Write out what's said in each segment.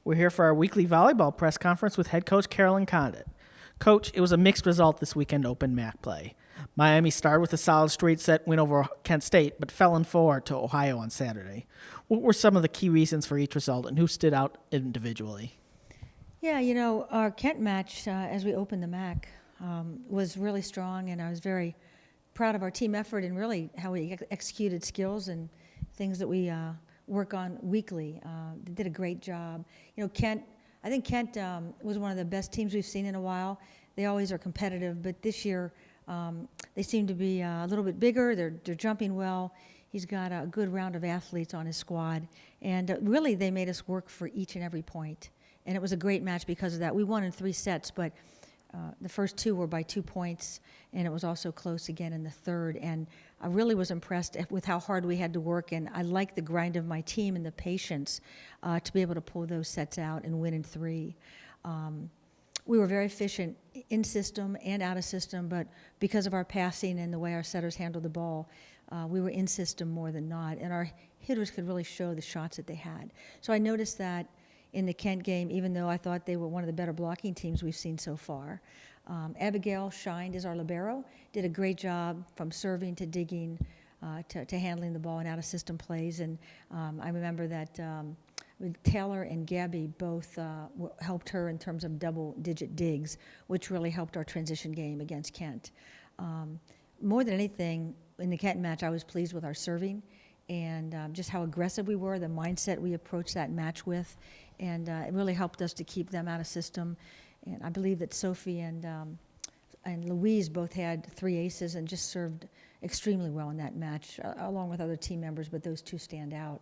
We're here for our weekly volleyball press conference with head coach Carolyn Condit. Coach, it was a mixed result this weekend open MAC play. Miami started with a solid straight set win over Kent State, but fell in 4 to Ohio on Saturday. What were some of the key reasons for each result, and who stood out individually? Yeah, our Kent match as we opened the MAC was really strong, and I was very proud of our team effort and really how we executed skills and things that we work on weekly. They did a great job. I think Kent was one of the best teams we've seen in a while. They always are competitive, but this year they seem to be a little bit bigger. They're jumping well. He's got a good round of athletes on his squad, and really they made us work for each and every point. And it was a great match because of that. We won in 3 sets, but the first 2 were by 2 points, and it was also close again in the third. And I really was impressed with how hard we had to work, and I liked the grind of my team and the patience to be able to pull those sets out and win in 3. We were very efficient in system and out of system, but because of our passing and the way our setters handled the ball, we were in system more than not, and our hitters could really show the shots that they had. So I noticed that in the Kent game, even though I thought they were one of the better blocking teams we've seen so far. Abigail shined as our libero, did a great job from serving to digging to handling the ball and out-of-system plays. And I remember that Taylor and Gabby both helped her in terms of double-digit digs, which really helped our transition game against Kent. More than anything, in the Kent match, I was pleased with our serving and just how aggressive we were, the mindset we approached that match with. And it really helped us to keep them out of system. And I believe that Sophie and Louise both had 3 aces and just served extremely well in that match, along with other team members, but those 2 stand out.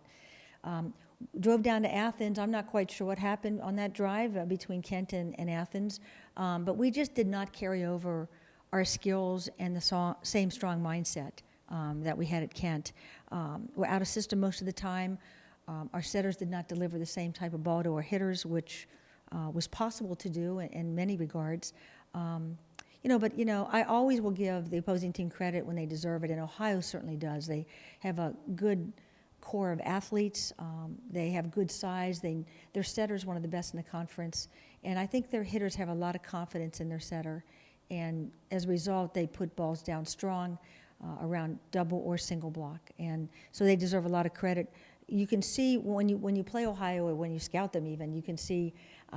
Drove down to Athens. I'm not quite sure what happened on that drive between Kent and Athens, but we just did not carry over our skills and the same strong mindset that we had at Kent. We're out of system most of the time. Our setters did not deliver the same type of ball to our hitters, which was possible to do in many regards. I always will give the opposing team credit when they deserve it, and Ohio certainly does. They have a good core of athletes. They have good size. Their setter is one of the best in the conference, and I think their hitters have a lot of confidence in their setter, and as a result, they put balls down strong around double or single block, and so they deserve a lot of credit. You can see when you play Ohio, or when you scout them even, you can see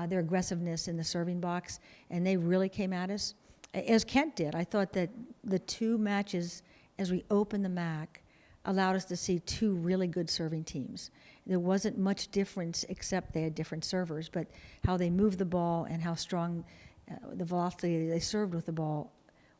their aggressiveness in the serving box, and they really came at us, as Kent did. I thought that the 2 matches, as we opened the MAC, allowed us to see 2 really good serving teams. There wasn't much difference except they had different servers, but how they moved the ball and how strong the velocity they served with the ball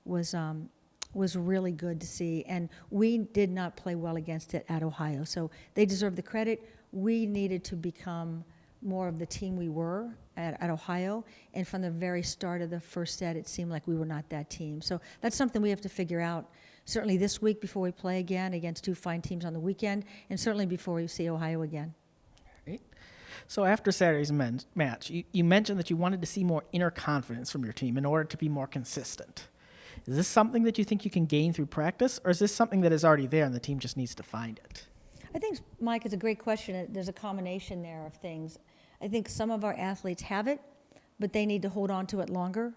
was really good to see, and we did not play well against it at Ohio. So they deserve the credit. We needed to become more of the team we were at Ohio, and from the very start of the first set, it seemed like we were not that team. So that's something we have to figure out, certainly this week before we play again against 2 fine teams on the weekend, and certainly before we see Ohio again. Great. So after Saturday's match, you mentioned that you wanted to see more inner confidence from your team in order to be more consistent. Is this something that you think you can gain through practice, or is this something that is already there and the team just needs to find it? I think, Mike, it's a great question. There's a combination there of things. I think some of our athletes have it, but they need to hold on to it longer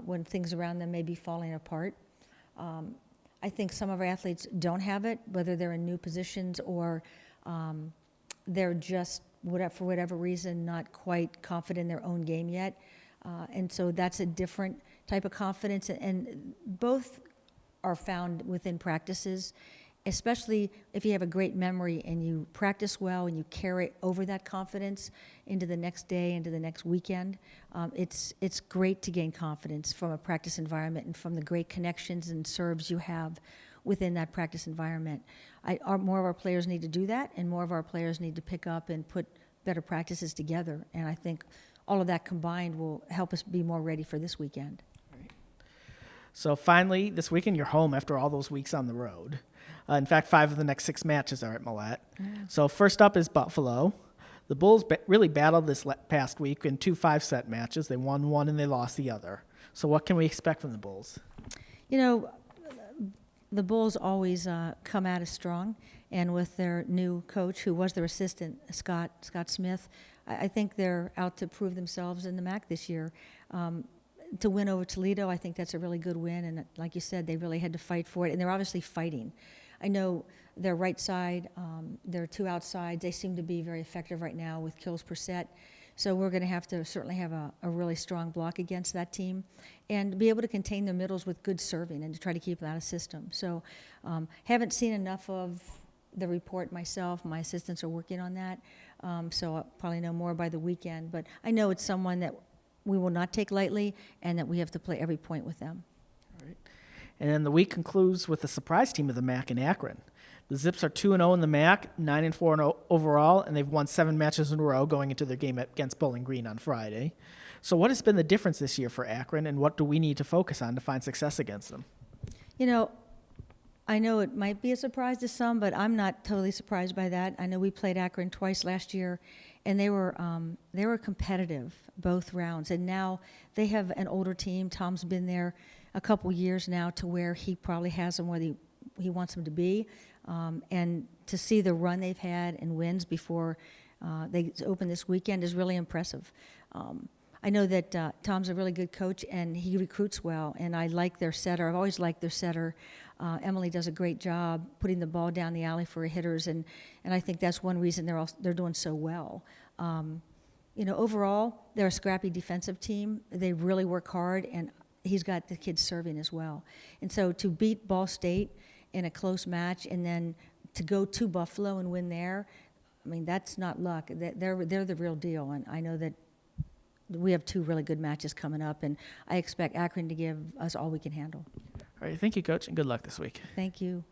when things around them may be falling apart. I think some of our athletes don't have it, whether they're in new positions or they're just, for whatever reason, not quite confident in their own game yet. And so that's a different type of confidence, and both are found within practices, especially if you have a great memory and you practice well and you carry over that confidence into the next day, into the next weekend. It's great to gain confidence from a practice environment and from the great connections and serves you have within that practice environment. More of our players need to do that, and more of our players need to pick up and put better practices together, and I think all of that combined will help us be more ready for this weekend. So finally, this weekend, you're home after all those weeks on the road. In fact, 5 of the next 6 matches are at Millette. Yeah. So first up is Buffalo. The Bulls really battled this past week in 2 5-set matches. They won one and they lost the other. So what can we expect from the Bulls? The Bulls always come at us strong, and with their new coach, who was their assistant, Scott Smith, I think they're out to prove themselves in the MAC this year. To win over Toledo, I think that's a really good win. And like you said, they really had to fight for it. And they're obviously fighting. I know their right side, their two outsides, they seem to be very effective right now with kills per set. So we're going to have to certainly have a really strong block against that team and be able to contain their middles with good serving and to try to keep them out of system. So haven't seen enough of the report myself. My assistants are working on that. So I'll probably know more by the weekend. But I know it's someone that we will not take lightly and that we have to play every point with them. All right. And then the week concludes with the surprise team of the MAC in Akron. The Zips are 2-0 in the MAC, 9-4 overall, and they've won 7 matches in a row going into their game against Bowling Green on Friday. So what has been the difference this year for Akron, and what do we need to focus on to find success against them? You know, I know it might be a surprise to some, but I'm not totally surprised by that. I know we played Akron twice last year, and they were competitive both rounds. And now they have an older team. Tom's been there a couple years now to where he probably has them where he wants them to be. And to see the run they've had and wins before they open this weekend is really impressive. I know that Tom's a really good coach and he recruits well, and I like their setter. I've always liked their setter. Emily does a great job putting the ball down the alley for hitters, and I think that's one reason they're doing so well. You know, overall, they're a scrappy defensive team. They really work hard, and he's got the kids serving as well. And so to beat Ball State in a close match and then to go to Buffalo and win there, I mean, that's not luck. They're the real deal, and I know that we have 2 really good matches coming up, and I expect Akron to give us all we can handle. All right, thank you, Coach, and good luck this week. Thank you.